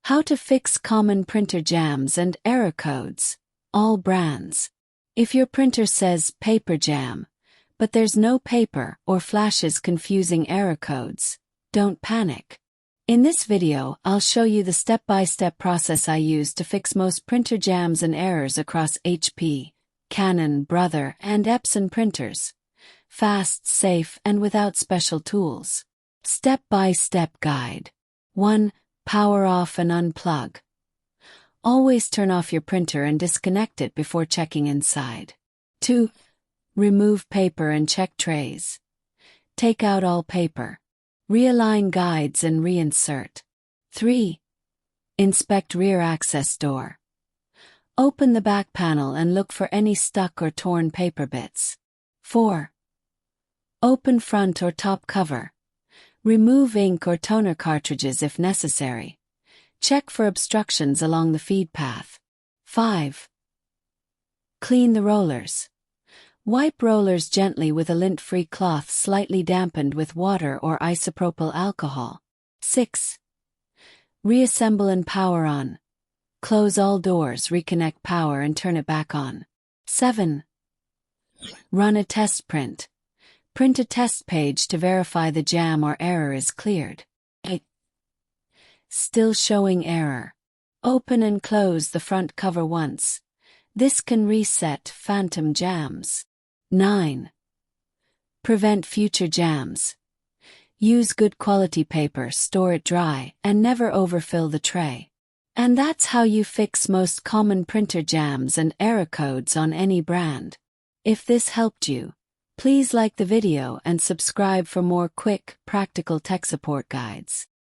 How to fix common printer jams and error codes. All brands. If your printer says paper jam, but there's no paper or flashes confusing error codes, don't panic. In this video, I'll show you the step-by-step process I use to fix most printer jams and errors across HP, Canon, Brother, and Epson printers. Fast, safe, and without special tools. Step-by-step guide. 1. Power off and unplug. Always turn off your printer and disconnect it before checking inside. 2. Remove paper and check trays. Take out all paper. Realign guides and reinsert. 3. Inspect rear access door. Open the back panel and look for any stuck or torn paper bits. 4. Open front or top cover. Remove ink or toner cartridges if necessary. Check for obstructions along the feed path. 5. Clean the rollers. Wipe rollers gently with a lint-free cloth slightly dampened with water or isopropyl alcohol. 6. Reassemble and power on. Close all doors, reconnect power and turn it back on. 7. Run a test print. Print a test page to verify the jam or error is cleared. 8. Still showing error. Open and close the front cover once. This can reset phantom jams. 9. Prevent future jams. Use good quality paper, store it dry, and never overfill the tray. And that's how you fix most common printer jams and error codes on any brand. If this helped you, please like the video and subscribe for more quick, practical tech support guides.